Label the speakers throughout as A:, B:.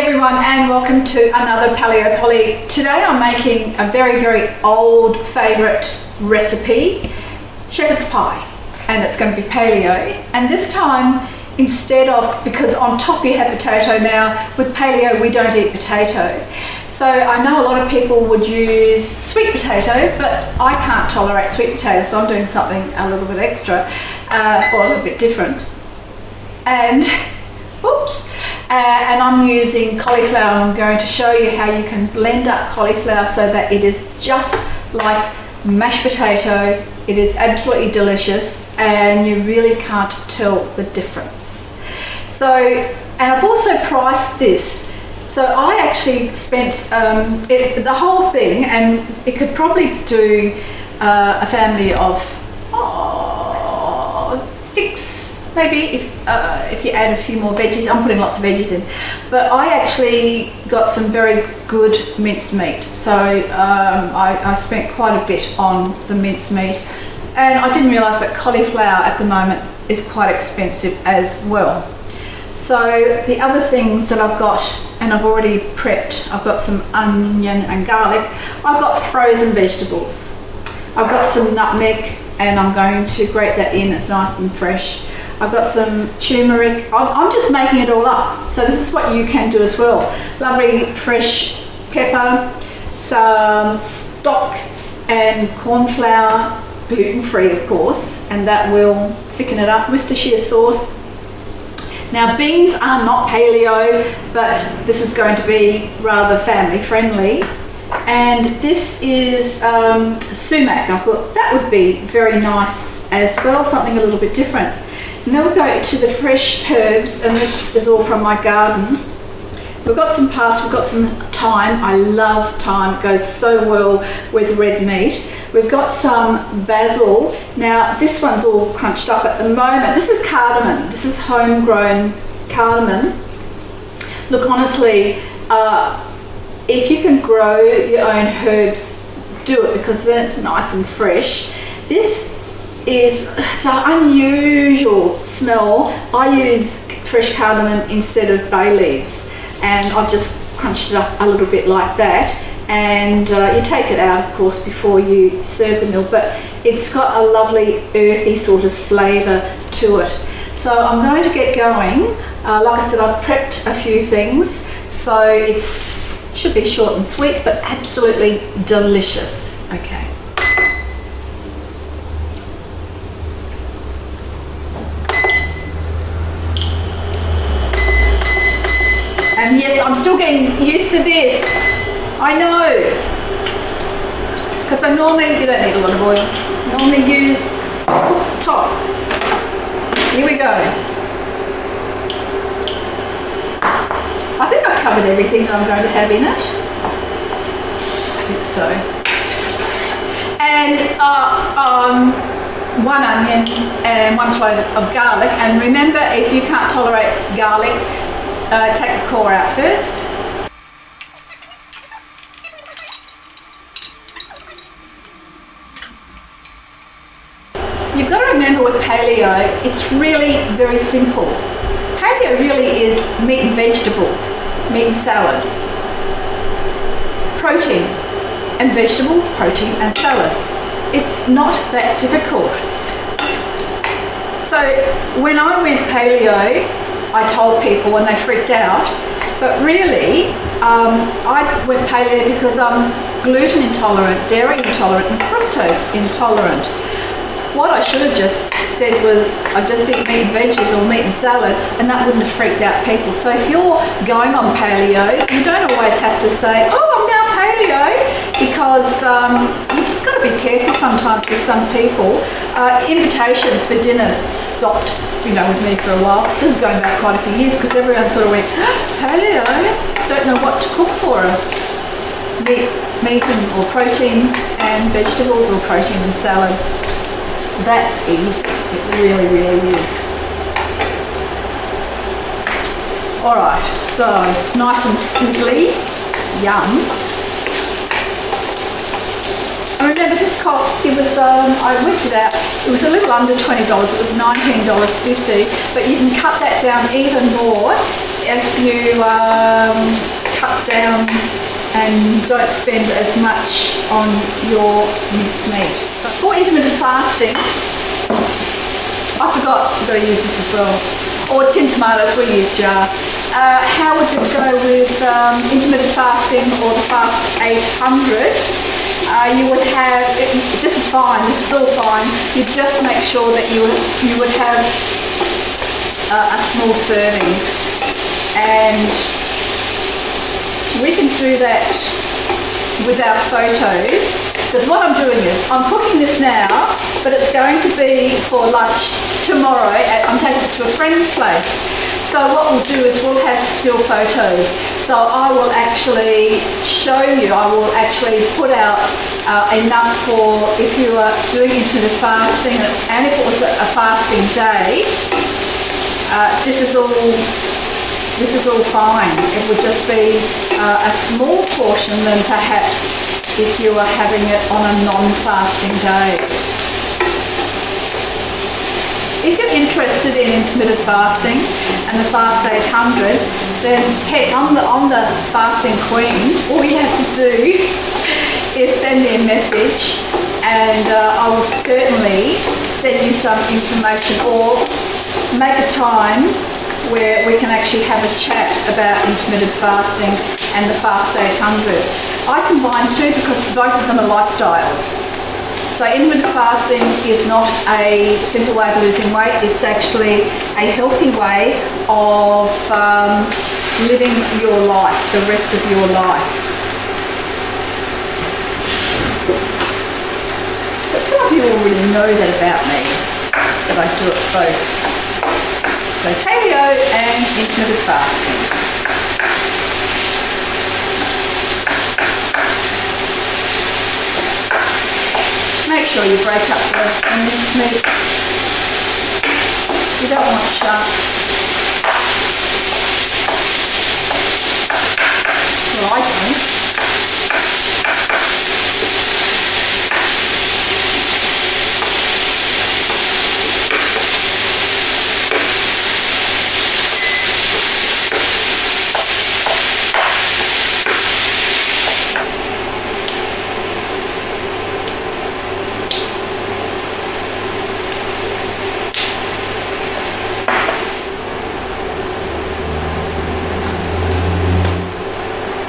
A: everyone, and welcome to another Paleo Polly. Today I'm making a very old favourite recipe, shepherd's pie, and it's going to be paleo. And this time, instead of, because on top you have potato now, with paleo we don't eat potato. So I know a lot of people would use sweet potato, but I can't tolerate sweet potato, so I'm doing something a little bit extra, or a little bit different. And and I'm using cauliflower. I'm going to show you how you can blend up cauliflower so that it is just like mashed potato. It is absolutely delicious and you really can't tell the difference. So, and I've also priced this. So I actually spent the whole thing, and it could probably do a family of 6, maybe, if you add a few more veggies. I'm putting lots of veggies in, but I actually got some very good mincemeat. So I spent quite a bit on the mincemeat, and I didn't realise that cauliflower at the moment is quite expensive as well. So the other things that I've got, and I've already prepped, I've got some onion and garlic. I've got frozen vegetables. I've got some nutmeg, and I'm going to grate that in. It's nice and fresh. I've got some turmeric. I'm just making it all up. So this is what you can do as well. Lovely fresh pepper, some stock and corn flour, gluten-free of course, and that will thicken it up. Worcestershire sauce. Now beans are not paleo, but this is going to be rather family friendly. And this is sumac. I thought that would be very nice as well, something a little bit different. And then we'll go to the fresh herbs, and this is all from my garden. We've got some parsley, we've got some thyme. I love thyme, it goes so well with red meat. We've got some basil. Now this one's all crunched up at the moment. This is cardamom, this is homegrown cardamom. Look, honestly, if you can grow your own herbs, do it, because then it's nice and fresh. This is an unusual smell. I use fresh cardamom instead of bay leaves, and I've just crunched it up a little bit like that. And you take it out, of course, before you serve the meal, but it's got a lovely earthy sort of flavour to it. So I'm going to get going. Like I said, I've prepped a few things, so it should be short and sweet, but absolutely delicious. Okay. And yes, I'm still getting used to this. I know. Because I normally, you don't need a lot of oil. Normally use cooktop. Here we go. I think I've covered everything that I'm going to have in it. I think so. And 1 onion and 1 clove of garlic. And remember, if you can't tolerate garlic, take the core out first. You've got to remember with paleo, it's really very simple. Paleo really is meat and vegetables, meat and salad, protein and vegetables, protein and salad. It's not that difficult. So when I went paleo, I told people and they freaked out, but really I went paleo because I'm gluten intolerant, dairy intolerant and fructose intolerant. What I should have just said was I just eat meat and veggies or meat and salad, and that wouldn't have freaked out people. So if you're going on paleo, you don't always have to say, oh, I'm now paleo, because you've just got to be careful sometimes with some people. Invitations for dinner stopped, with me for a while. This is going back quite a few years, because everyone sort of went, paleo, don't know what to cook for them. Meat or protein and vegetables, or protein and salad. That is, it really is. Alright, so nice and sizzly, yum. And remember this cost, it was, I worked it out, it was a little under $20, it was $19.50, but you can cut that down even more you cut down and don't spend as much on your mincemeat. But for intermittent fasting, I forgot you've got to use this as well. Or tinned tomatoes, we use jar. How would this go with intermittent fasting or the fast 800? You would have, this is fine, this is all fine. You just make sure that you would have a small serving. And we can do that with our photos. Because what I'm doing is, I'm cooking this now, but it's going to be for lunch tomorrow. I'm taking it to a friend's place. So what we'll do is we'll have still photos. So I will actually show you, I will actually put out enough for if you are doing intermittent fasting, and if it was a fasting day, this is all fine. It would just be a small portion than perhaps if you are having it on a non-fasting day. If you're interested in intermittent fasting and the fast 800, then hey, I'm the fasting queen. All you have to do is send me a message, and I will certainly send you some information, or make a time where we can actually have a chat about intermittent fasting and the fast 800. I combine two because both of them are lifestyles. So intermittent fasting is not a simple way of losing weight, it's actually a healthy way of living your life, the rest of your life. But some of you already know that about me, that I do it both. So paleo and intermittent fasting. Make sure you break up the mincemeat. You don't want sharp. Well, I don't.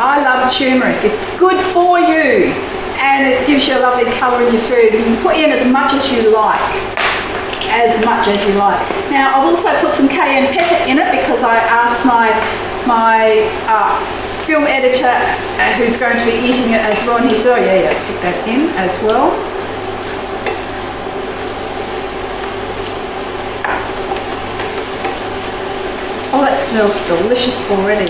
A: I love turmeric. It's good for you, and it gives you a lovely colour in your food. You can put in as much as you like. Now I've also put some cayenne pepper in it because I asked my film editor who's going to be eating it as well, and he said, oh yeah, stick that in as well. Oh, that smells delicious already.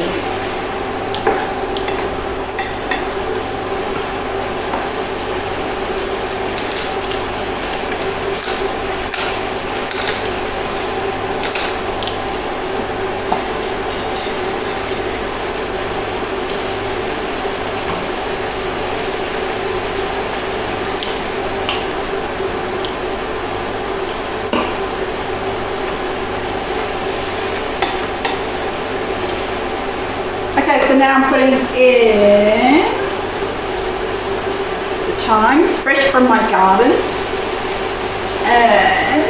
A: Okay, so now I'm putting in the thyme, fresh from my garden, and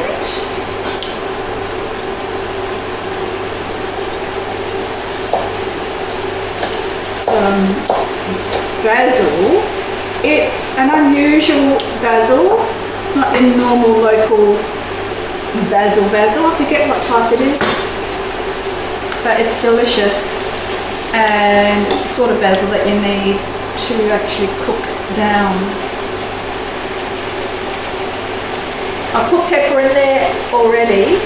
A: some basil. It's an unusual basil. It's not the normal local basil. I forget what type it is, but it's delicious. And it's the sort of basil that you need to actually cook down. I put pepper in there already.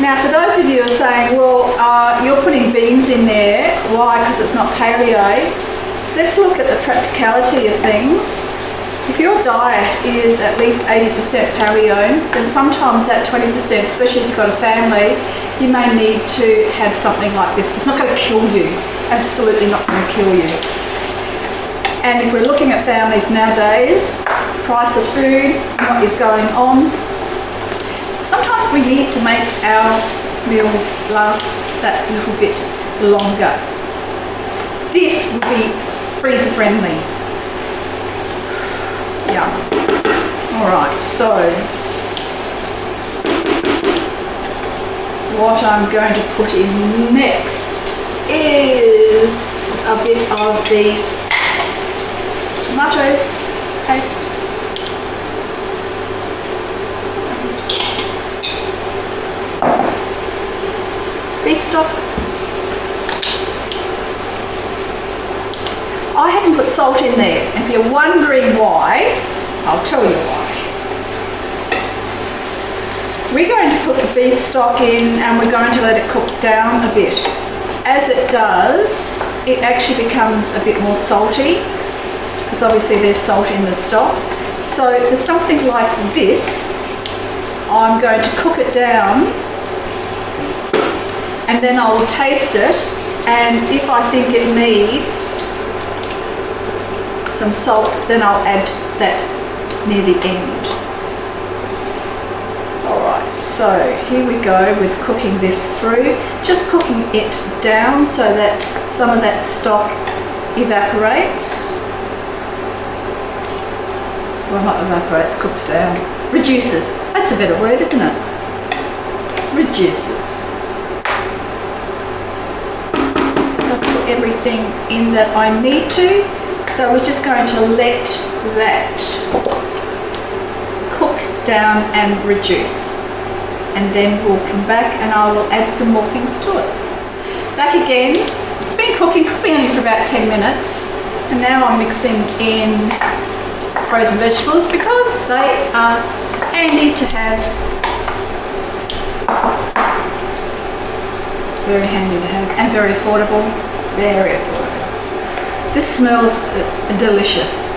A: Now for those of you who are saying, well, you're putting beans in there, why? Because it's not paleo. Let's look at the practicality of things. If your diet is at least 80% paleo, then sometimes that 20%, especially if you've got a family, you may need to have something like this. It's not going to kill you. Absolutely not going to kill you. And if we're looking at families nowadays, price of food, what is going on, sometimes we need to make our meals last that little bit longer. This will be freezer friendly. Yeah. Alright, so what I'm going to put in next is a bit of the tomato paste. Beef stock. I haven't put salt in there. If you're wondering why, I'll tell you why. We're going to put the beef stock in and we're going to let it cook down a bit. As it does, it actually becomes a bit more salty because obviously there's salt in the stock. So for something like this, I'm going to cook it down and then I will taste it, and if I think it needs some salt, then I'll add that near the end. Alright, so here we go with cooking this through, just cooking it down so that some of that stock evaporates. Well, not evaporates, cooks down. Reduces. That's a better word, isn't it? Reduces. I've put everything in that I need to, so we're just going to let that cook down and reduce, and then we'll come back and I will add some more things to it. Back again. It's been cooking probably only for about 10 minutes, and now I'm mixing in frozen vegetables because they are handy to have. Very handy to have and very affordable. Very affordable. This smells delicious.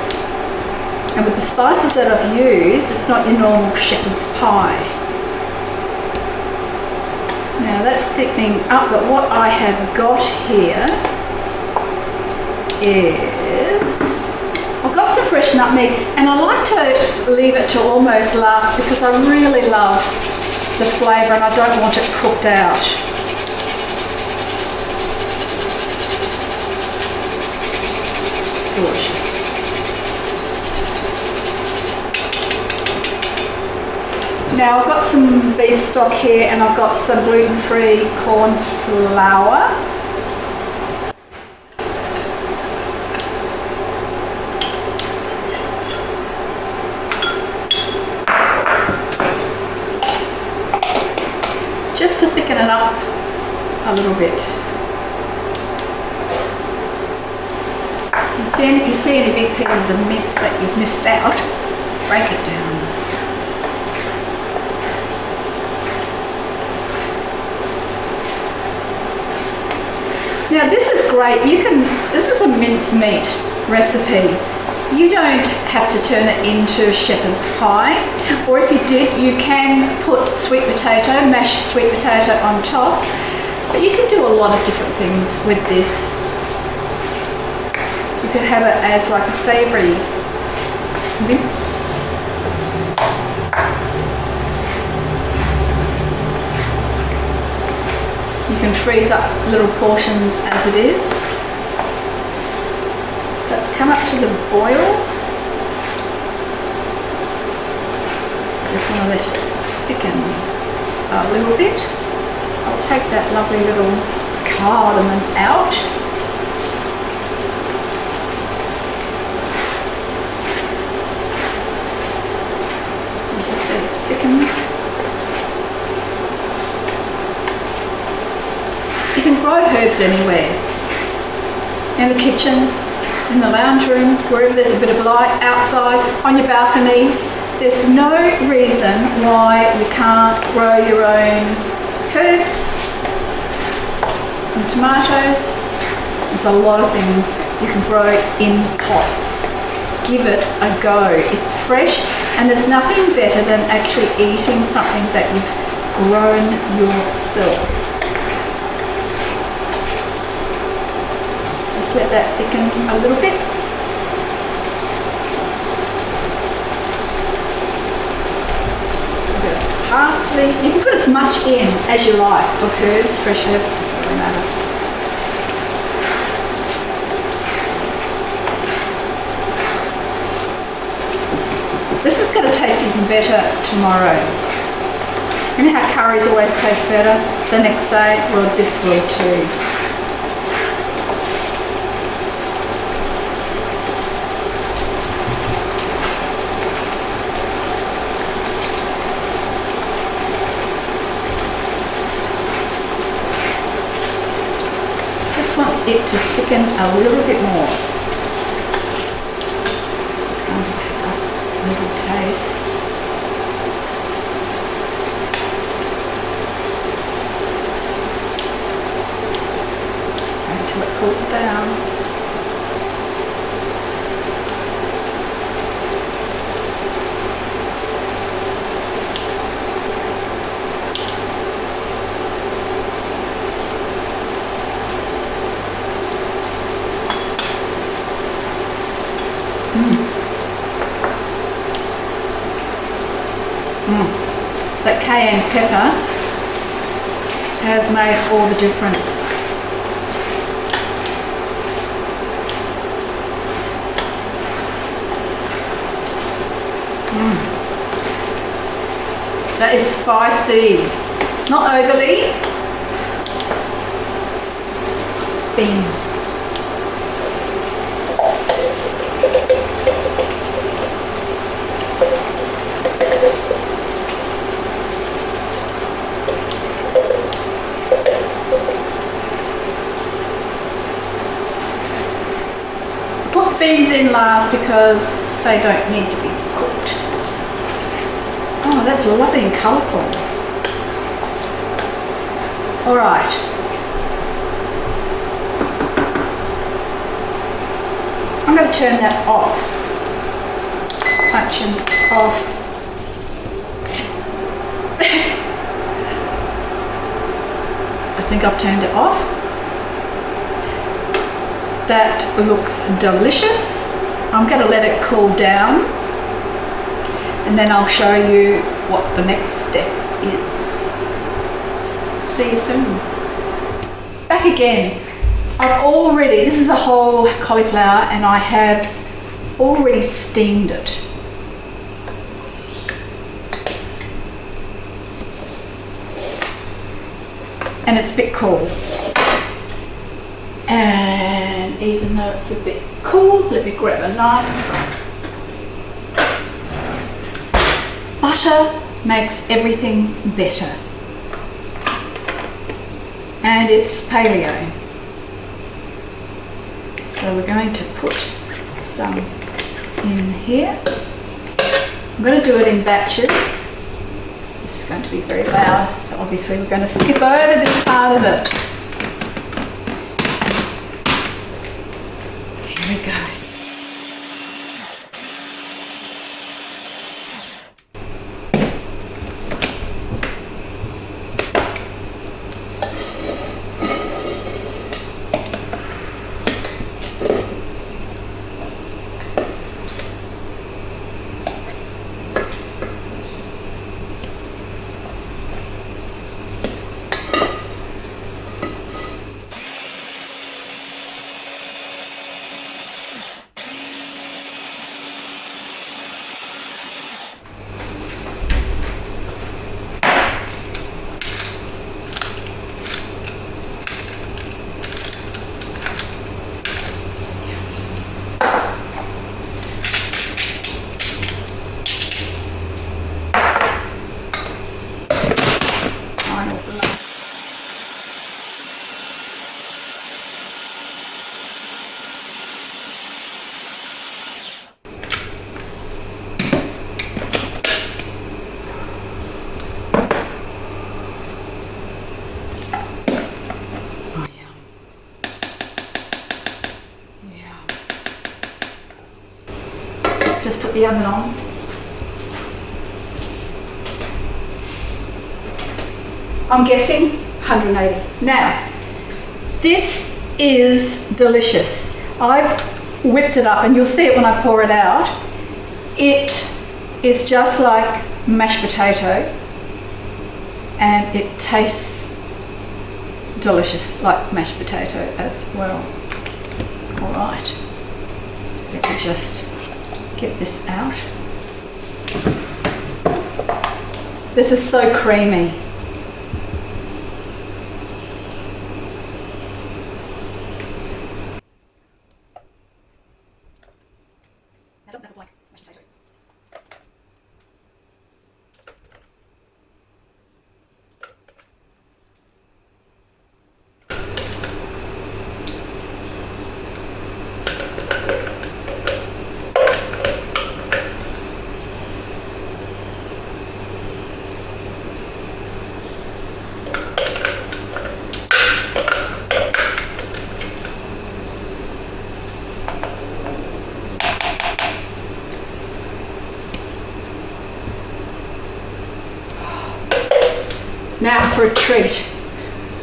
A: And with the spices that I've used, it's not your normal shepherd's pie. Now that's thickening up, but what I have got here is, I've got some fresh nutmeg, and I like to leave it to almost last because I really love the flavour and I don't want it cooked out. It's delicious. Now I've got some beef stock here and I've got some gluten-free corn flour. Just to thicken it up a little bit. And then if you see any big pieces of mince that you've missed out, break it down. Now this is great. This is a mincemeat recipe. You don't have to turn it into shepherd's pie, or if you did, you can put sweet potato, mashed sweet potato on top, but you can do a lot of different things with this. You could have it as like a savoury mince. You can freeze up little portions as it is. So it's come up to the boil. Just want to let it thicken a little bit. I'll take that lovely little cardamom out. And just let it thicken. You can grow herbs anywhere. In the kitchen, in the lounge room, wherever there's a bit of light, outside, on your balcony. There's no reason why you can't grow your own herbs, some tomatoes. There's a lot of things you can grow in pots. Give it a go. It's fresh, and there's nothing better than actually eating something that you've grown yourself. Let that thicken a little bit. parsley. You can put as much in as you like of herbs, fresh herbs, it doesn't really matter. This is going to taste even better tomorrow. You know how curries always taste better the next day? Well, this will too. Just want it to thicken a little bit more. Just going to pick up a little taste. Until it cools down. That cayenne pepper has made all the difference. That is spicy, not overly. Beans. Put beans in last because they don't need to be cooked. Oh, that's lovely and colourful. All right. I'm going to turn that off. Action off. I think I've turned it off. That looks delicious. I'm going to let it cool down and then I'll show you what the next step is. See you soon. Back again. This is a whole cauliflower and I have already steamed it. And it's a bit cool. And even though it's a bit cool, let me grab a knife. Butter makes everything better. And it's paleo. So we're going to put some in here. I'm going to do it in batches. This is going to be very loud, so obviously we're going to skip over this part of it. Here we go. Just put the oven on. I'm guessing 180. Now, this is delicious. I've whipped it up and you'll see it when I pour it out. It is just like mashed potato, and it tastes delicious, like mashed potato as well. All right, let me just get this out. This is so creamy. That doesn't look like mashed potato. Now for a treat.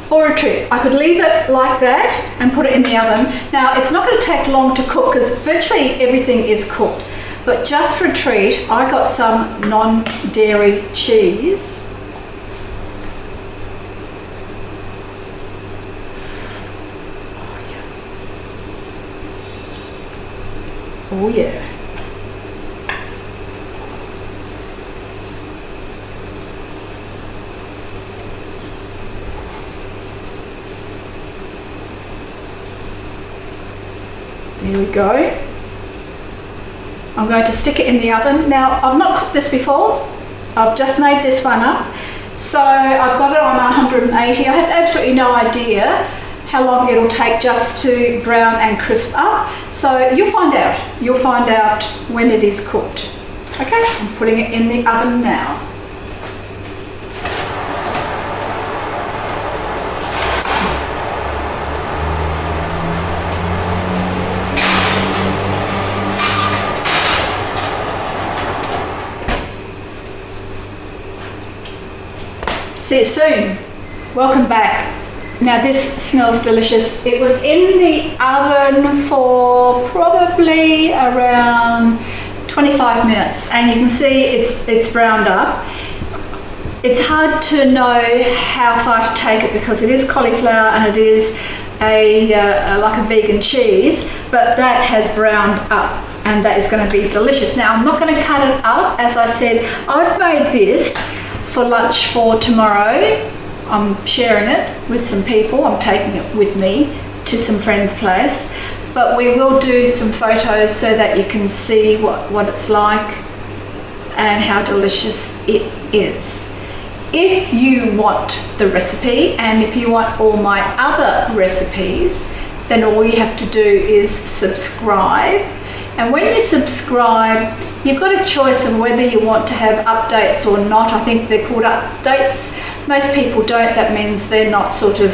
A: For a treat, I could leave it like that and put it in the oven. Now it's not going to take long to cook because virtually everything is cooked. But just for a treat, I got some non-dairy cheese. Oh yeah. There we go. I'm going to stick it in the oven. Now, I've not cooked this before. I've just made this one up. So I've got it on 180. I have absolutely no idea how long it'll take just to brown and crisp up. So you'll find out. You'll find out when it is cooked. Okay, I'm putting it in the oven now. See you soon. Welcome back. Now this smells delicious. It was in the oven for probably around 25 minutes and you can see it's browned up. It's hard to know how far to take it because it is cauliflower and it is like a vegan cheese, but that has browned up and that is going to be delicious. Now I'm not going to cut it up. As I said, I've made this for lunch for tomorrow. I'm sharing it with some people. I'm taking it with me to some friend's place. But we will do some photos so that you can see what it's like and how delicious it is. If you want the recipe and if you want all my other recipes, then all you have to do is subscribe. And when you subscribe, you've got a choice of whether you want to have updates or not. I think they're called updates. Most people don't. That means they're not sort of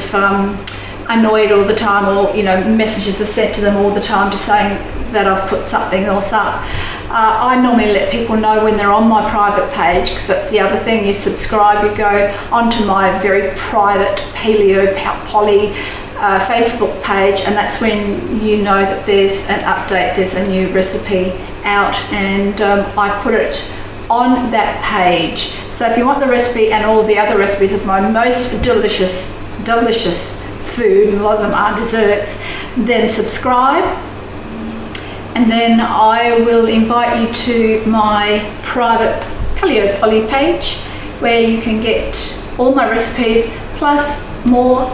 A: annoyed all the time, or messages are sent to them all the time just saying that I've put something else up. I normally let people know when they're on my private page, because that's the other thing. You subscribe, you go onto my very private Paleo Polly Facebook page, and that's when you know that there's an update, there's a new recipe out, and I put it on that page. So if you want the recipe and all the other recipes of my most delicious food, and a lot of them are desserts, then subscribe, and then I will invite you to my private Paleo Polly page where you can get all my recipes plus more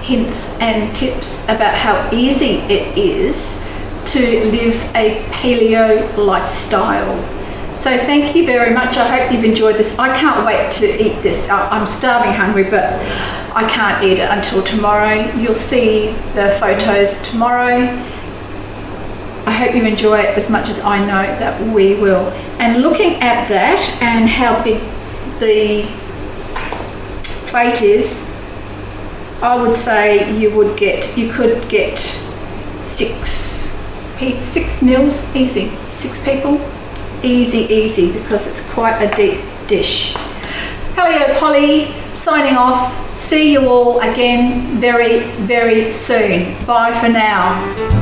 A: hints and tips about how easy it is to live a paleo lifestyle. So thank you very much. I hope you've enjoyed this. I can't wait to eat this. I'm starving hungry, but I can't eat it until tomorrow. You'll see the photos tomorrow. I hope you enjoy it as much as I know that we will. And looking at that and how big the plate is, I would say you could get six meals easy. 6 people, easy, because it's quite a deep dish. Paleo Polly signing off. See you all again very, very soon. Bye for now.